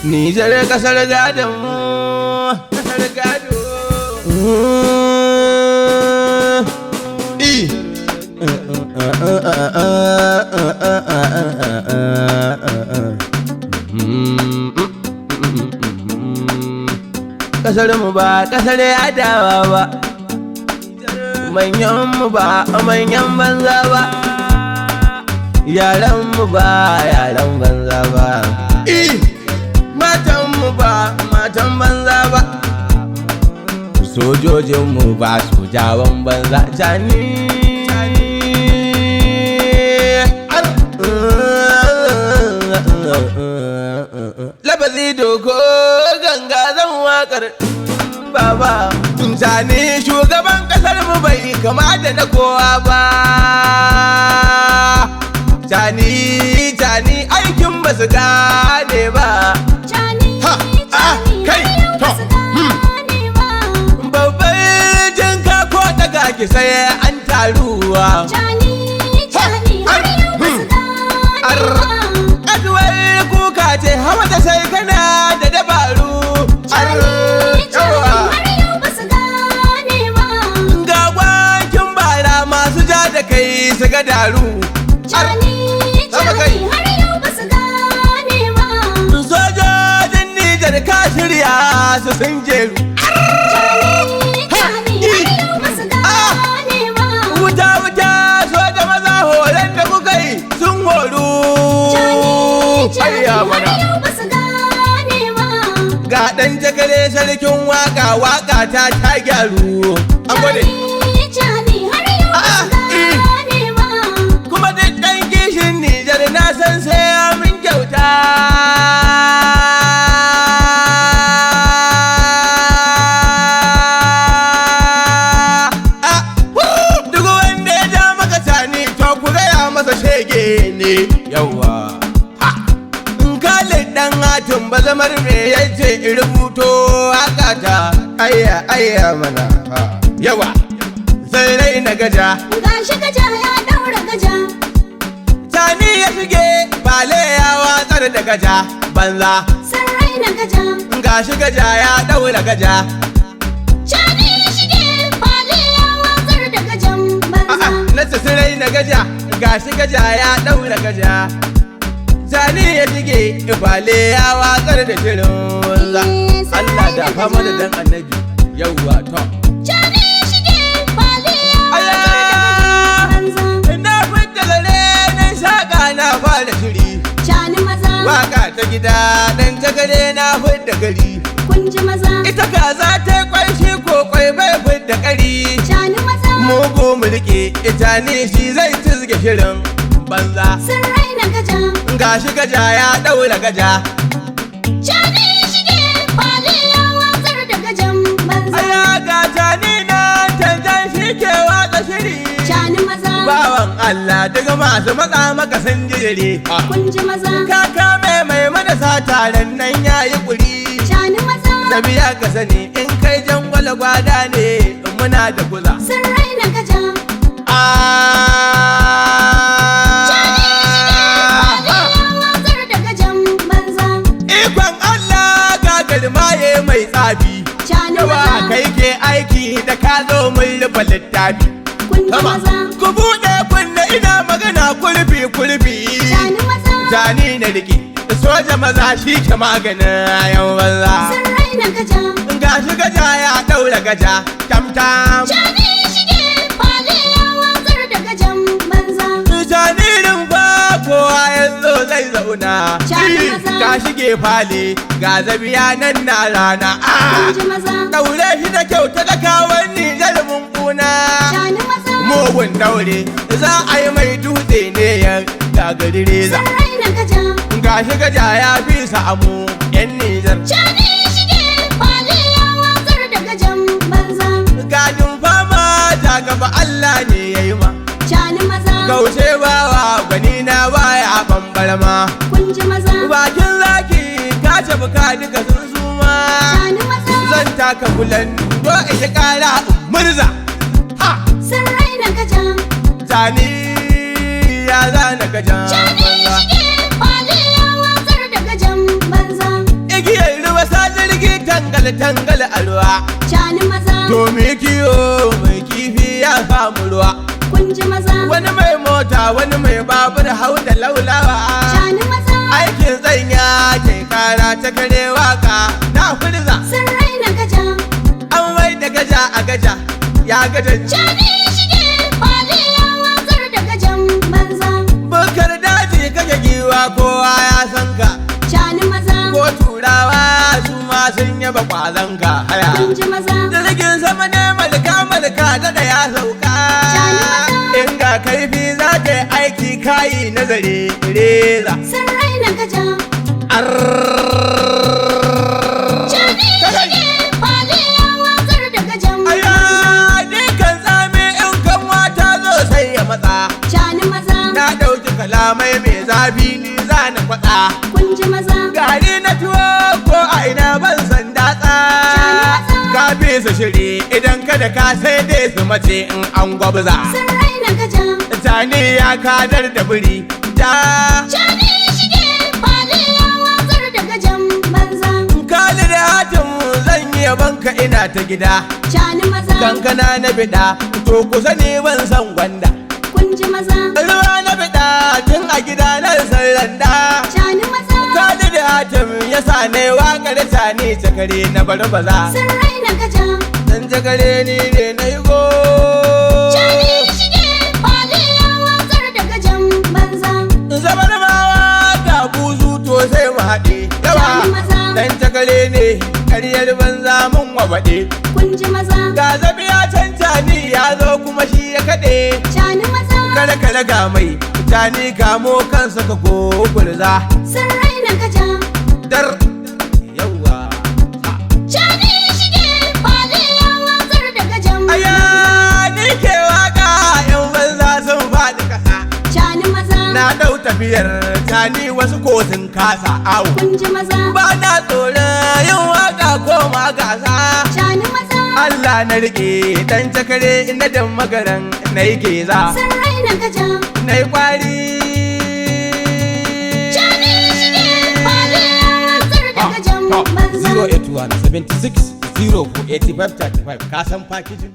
Nijar kasar gadon mu, kasar gado. Kasar mu ba kasar adawa ba, manyan mu ba manyan banza ba, yaran mu ba yaran banza ba, matan mu ba matan banza ba, sojojin mu ba sojawan banza. Jani labazi doko ganga zan wakar baba. Jani shugaban kasar mu bai kama da na kowa ba. Jani aikin ba su gane ba. Kai to babbar jinka ko daga ki sai an taruwa. Aduwar kuka ce hawa ta sai kana da dabaru. Ga gwakin bara masu ja da kai su ga daru. Sojojin Nijar ka shirya su sun jeru. Wuta soja maza horon da kuka yi sun horu. Ga ɗan jagale sarkin waka ta gyaru. An gode. Kuma duk ɗan kishin Nijar na san sai min kyauta. Duk wanda ya ja maka tani to ku gaya masa shege ne. Yawwa. Khalid dan hatin ba zamar me yace in rubuto haka ta ayya mana yawa sai rai na gaja. Gashi gaja ya daura gaja. Tani ya shige bale ya watsar da gaja banza. Sai rai na gaja. Gashi gaja ya daura gaja. Tani ya shige bale ya watsar da gajan banza. Nasa sai rai na gaja. Gashi gaja ya daura gaja. Tani ya shige bale ya watsar da shirin banza. Allah da fama da dan annabi yawwa to. Tani ya shige bale ya watsar da banza. Na fita zare na shaka na fara shiri. Tani maza. Waka ta gida dan jagare na fita gari. Kun ji maza. Ita kaza ta kwai shi ko kwai bai fita kari. Tani maza. Mugu mulki ita ne shi zai tizge shirin banza. Sun raina gaja. Gashi gaja ya daura gaja. Tani ya shige bale ya watsar da gajan banza. Aya ga tani na tantan shi ke watsa shiri. Tani maza. Bawan Allah daga masu matsa maka sun jiri. Kun ji maza. Kaka mai madasa taron nan yayi kuri. Tani maza. Zabiya ka sani in kai jangwala gwada ne muna da kuza. Sun raina gaja. Ikon Allah gagar maye mai tsafi. Yawa kai ke aiki da ka zo mun rufe littafi. Ku buɗe kunne ina magana kulfi. Jani na rike soja maza shi ke maganin yan banza. Gashi gaja ya daura gaja tam. Janirin ba kowa yanzu zai zauna. Ka shige fale ga zabiya nan na rana. Daure shi da kyau talakawan Nijar mun kuna. Mugun daure za a yi mai dutse ne ya gagari reza. Gashi gaja ya fi samu yan Nijar. Gajin fama ta gaba Allah ne ya yi ma. Gaushe bawa gwani na baya bambarma. Bakin zaki ka tafi ka duka sun suma. Zan taka bulan ko ita kara murza. Sun raina gaja. Tani ya zana gajan banza. Shige bale ya watsar da gajan banza. tangal a ruwa. Cani maza. To mai kiyo mai kifi ya samu ruwa. Kun ji maza. Wani mai mota wani mai babur hau da laulawa. Cani maza. Aikin tsanya ke kara ta kare waka na furza. Sun raina gaja. An mai da gaja a gaja ya gajan. Cani shige fali ya watsar da gajan banza. Bukar daji kake giwa kowa ya san ka. Cani maza. Ko turawa su ma sun yaba kwazon ka haya. Kun ji maza. Jirgin sama ne malka da ya sauka. In ga kaifi za ka yi aiki kayi nazari reza. Sun raina gaja. Cani shige fali ya watsar da gajan Aya dukkan tsami in kan wata zo sai ya matsa. Cani maza. Na ɗauki kalamai mai zafi ni za na faɗa. Kun ji maza. Gari na tuwo ko a ina ban san datsa. Ka fi su shiri idan kada ka sai dai su mace in an gwabza. Sun raina gaja. Tani ya kadar da biri da. Cani shige fali ya watsar da gajan banza. Kali da hatin zan yi yabanka ina ta gida. Cani maza. Kankana na bida to kusa ne ban san gwanda. Kun ji maza. Ruwa na bida tun a gida na san randa. Cani maza. Kali da hatin ya sa ne waƙar tani cakare na barbaza. Sun raina gaja. Dan cakare ni ne na yi go. Cani shige fali ya watsar da gajan banza. Zabar mawa ga buzu to sai mu haɗe. Yawa dan cakare ne ƙaryar banza mun wabaɗe. Kun ji maza. Ga zabiya can tani ya zo kuma shi ya kaɗe. Cani maza. Kare ga mai tani kamo kansa ka gogurza. Sun raina gaja. Dar yawa. Cani shige fali ya watsar da gajan Aya ni ke waka yan banza sun faɗi ƙasa. Cani maza. Na ɗau tafiyar tani wasu ko sun kasa awo. Kun ji maza. Ba na tsoron yin waka ko ma gasa. Cani maza. Allah na riƙe ɗan cakare na dan magaran na yi geza. Sun raina gaja. Na yi ƙwari. Cani shige fali ya watsar da gajan banza. 081 76 04 85 35 ka san fakijin.